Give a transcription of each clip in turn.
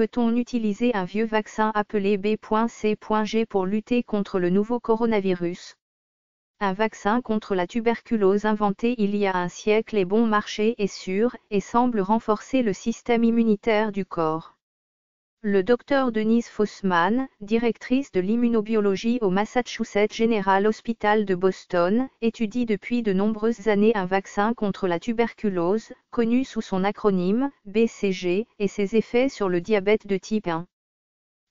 peut-on utiliser un vieux vaccin appelé B.C.G pour lutter contre le nouveau coronavirus? Un vaccin contre la tuberculose inventé il y a un siècle est bon marché et sûr, et semble renforcer le système immunitaire du corps. Le Dr Denise Fossman, directrice de l'immunobiologie au Massachusetts General Hospital de Boston, étudie depuis de nombreuses années un vaccin contre la tuberculose, connu sous son acronyme BCG, et ses effets sur le diabète de type 1.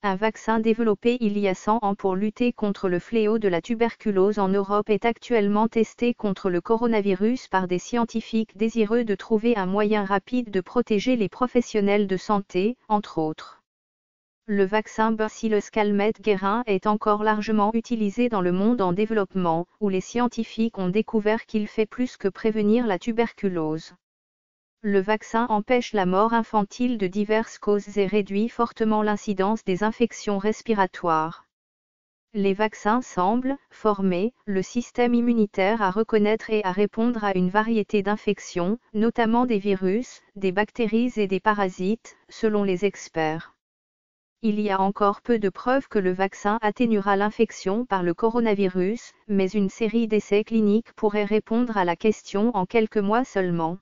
Un vaccin développé il y a 100 ans pour lutter contre le fléau de la tuberculose en Europe est actuellement testé contre le coronavirus par des scientifiques désireux de trouver un moyen rapide de protéger les professionnels de santé, entre autres. Le vaccin Bacillus Calmette-Guérin est encore largement utilisé dans le monde en développement, où les scientifiques ont découvert qu'il fait plus que prévenir la tuberculose. Le vaccin empêche la mort infantile de diverses causes et réduit fortement l'incidence des infections respiratoires. Les vaccins semblent former le système immunitaire à reconnaître et à répondre à une variété d'infections, notamment des virus, des bactéries et des parasites, selon les experts. Il y a encore peu de preuves que le vaccin atténuera l'infection par le coronavirus, mais une série d'essais cliniques pourrait répondre à la question en quelques mois seulement.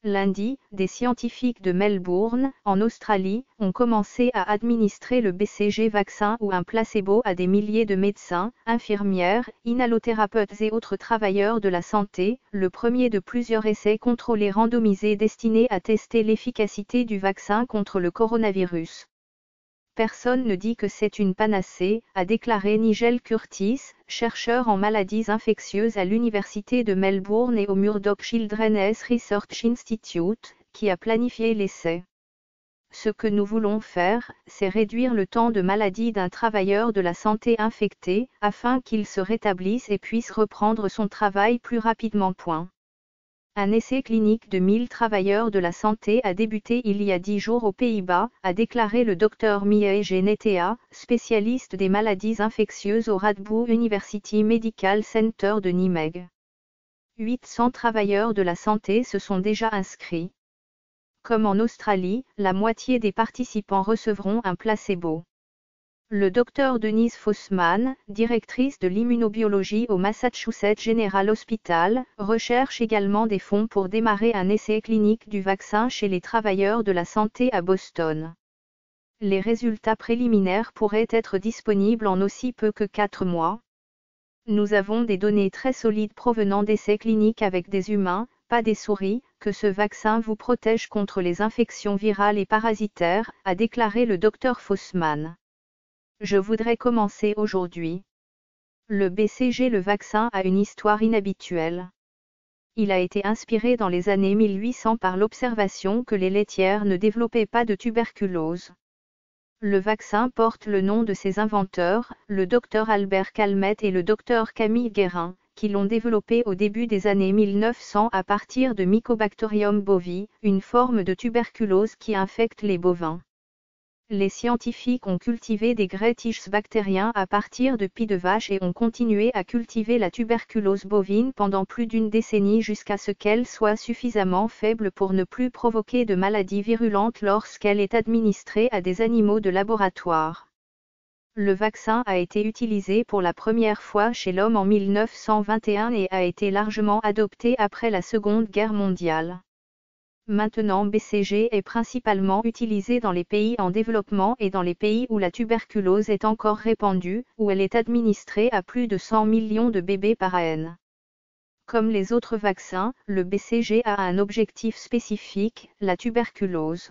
Lundi, des scientifiques de Melbourne, en Australie, ont commencé à administrer le BCG vaccin ou un placebo à des milliers de médecins, infirmières, inhalothérapeutes et autres travailleurs de la santé, le premier de plusieurs essais contrôlés randomisés destinés à tester l'efficacité du vaccin contre le coronavirus. Personne ne dit que c'est une panacée, a déclaré Nigel Curtis, chercheur en maladies infectieuses à l'Université de Melbourne et au Murdoch Children's Research Institute, qui a planifié l'essai. Ce que nous voulons faire, c'est réduire le temps de maladie d'un travailleur de la santé infecté, afin qu'il se rétablisse et puisse reprendre son travail plus rapidement. Un essai clinique de 1000 travailleurs de la santé a débuté il y a 10 jours aux Pays-Bas, a déclaré le Dr Miege Netea, spécialiste des maladies infectieuses au Radboud University Medical Center de Nijmegen. 800 travailleurs de la santé se sont déjà inscrits. Comme en Australie, la moitié des participants recevront un placebo. Le Dr Denise Fossman, directrice de l'immunobiologie au Massachusetts General Hospital, recherche également des fonds pour démarrer un essai clinique du vaccin chez les travailleurs de la santé à Boston. Les résultats préliminaires pourraient être disponibles en aussi peu que 4 mois. Nous avons des données très solides provenant d'essais cliniques avec des humains, pas des souris, que ce vaccin vous protège contre les infections virales et parasitaires, a déclaré le Dr Fossman. Je voudrais commencer aujourd'hui. Le BCG, le vaccin, a une histoire inhabituelle. Il a été inspiré dans les années 1800 par l'observation que les laitières ne développaient pas de tuberculose. Le vaccin porte le nom de ses inventeurs, le Dr Albert Calmette et le Dr Camille Guérin, qui l'ont développé au début des années 1900 à partir de Mycobacterium bovi, une forme de tuberculose qui infecte les bovins. Les scientifiques ont cultivé des grès tiges bactériens à partir de pis de vache et ont continué à cultiver la tuberculose bovine pendant plus d'une décennie jusqu'à ce qu'elle soit suffisamment faible pour ne plus provoquer de maladies virulentes lorsqu'elle est administrée à des animaux de laboratoire. Le vaccin a été utilisé pour la première fois chez l'homme en 1921 et a été largement adopté après la Seconde Guerre mondiale. Maintenant BCG est principalement utilisé dans les pays en développement et dans les pays où la tuberculose est encore répandue, où elle est administrée à plus de 100 millions de bébés par an. Comme les autres vaccins, le BCG a un objectif spécifique, la tuberculose.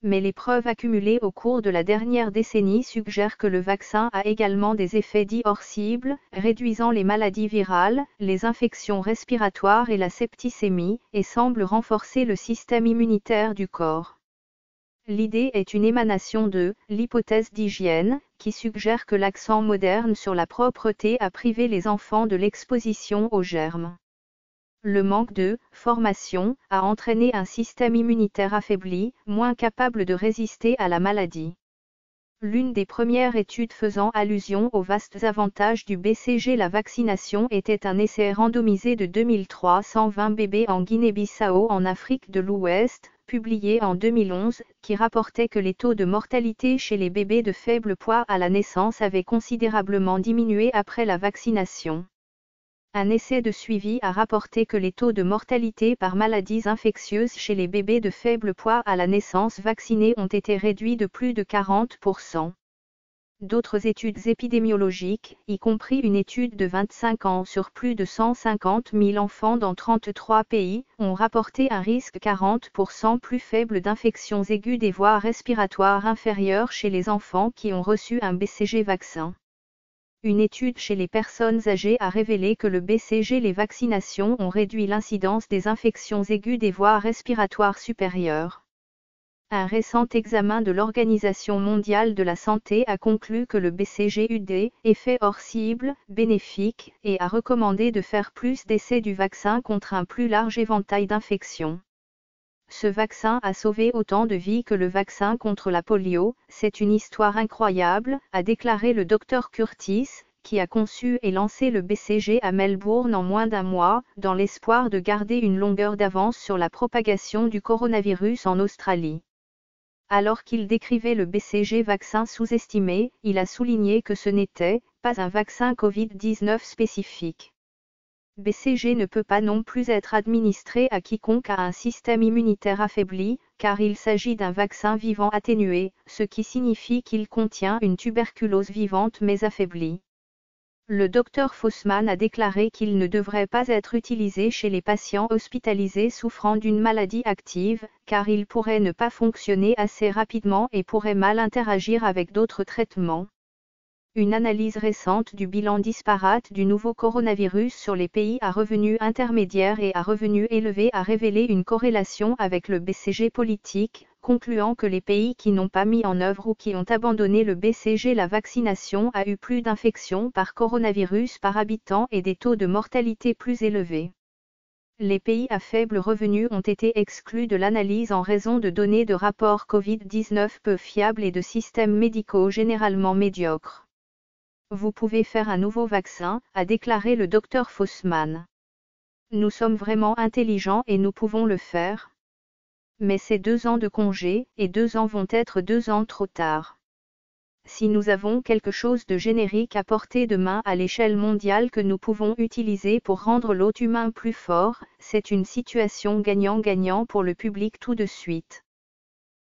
Mais les preuves accumulées au cours de la dernière décennie suggèrent que le vaccin a également des effets dits hors cible, réduisant les maladies virales, les infections respiratoires et la septicémie, et semble renforcer le système immunitaire du corps. L'idée est une émanation de l'hypothèse d'hygiène, qui suggère que l'accent moderne sur la propreté a privé les enfants de l'exposition aux germes. Le manque de formation a entraîné un système immunitaire affaibli, moins capable de résister à la maladie. L'une des premières études faisant allusion aux vastes avantages du BCG, la vaccination, était un essai randomisé de 2320 bébés en Guinée-Bissau en Afrique de l'Ouest, publiée en 2011, qui rapportait que les taux de mortalité chez les bébés de faible poids à la naissance avaient considérablement diminué après la vaccination. Un essai de suivi a rapporté que les taux de mortalité par maladies infectieuses chez les bébés de faible poids à la naissance vaccinés ont été réduits de plus de 40%. D'autres études épidémiologiques, y compris une étude de 25 ans sur plus de 150 000 enfants dans 33 pays, ont rapporté un risque 40% plus faible d'infections aiguës des voies respiratoires inférieures chez les enfants qui ont reçu un BCG vaccin. Une étude chez les personnes âgées a révélé que le BCG, les vaccinations ont réduit l'incidence des infections aiguës des voies respiratoires supérieures. Un récent examen de l'Organisation mondiale de la santé a conclu que le BCG eut des effets hors cible, bénéfiques, et a recommandé de faire plus d'essais du vaccin contre un plus large éventail d'infections. Ce vaccin a sauvé autant de vies que le vaccin contre la polio, c'est une histoire incroyable, a déclaré le Dr Curtis, qui a conçu et lancé le BCG à Melbourne en moins d'un mois, dans l'espoir de garder une longueur d'avance sur la propagation du coronavirus en Australie. Alors qu'il décrivait le BCG vaccin sous-estimé, il a souligné que ce n'était pas un vaccin Covid-19 spécifique. BCG ne peut pas non plus être administré à quiconque a un système immunitaire affaibli, car il s'agit d'un vaccin vivant atténué, ce qui signifie qu'il contient une tuberculose vivante mais affaiblie. Le Dr Fossman a déclaré qu'il ne devrait pas être utilisé chez les patients hospitalisés souffrant d'une maladie active, car il pourrait ne pas fonctionner assez rapidement et pourrait mal interagir avec d'autres traitements. Une analyse récente du bilan disparate du nouveau coronavirus sur les pays à revenus intermédiaires et à revenus élevés a révélé une corrélation avec le BCG politique, concluant que les pays qui n'ont pas mis en œuvre ou qui ont abandonné le BCG, la vaccination a eu plus d'infections par coronavirus par habitant et des taux de mortalité plus élevés. Les pays à faible revenu ont été exclus de l'analyse en raison de données de rapports Covid-19 peu fiables et de systèmes médicaux généralement médiocres. Vous pouvez faire un nouveau vaccin, a déclaré le Dr Fossman. Nous sommes vraiment intelligents et nous pouvons le faire. Mais c'est 2 ans de congé, et 2 ans vont être 2 ans trop tard. Si nous avons quelque chose de générique à portée de main à l'échelle mondiale que nous pouvons utiliser pour rendre l'hôte humain plus fort, c'est une situation gagnant-gagnant pour le public tout de suite.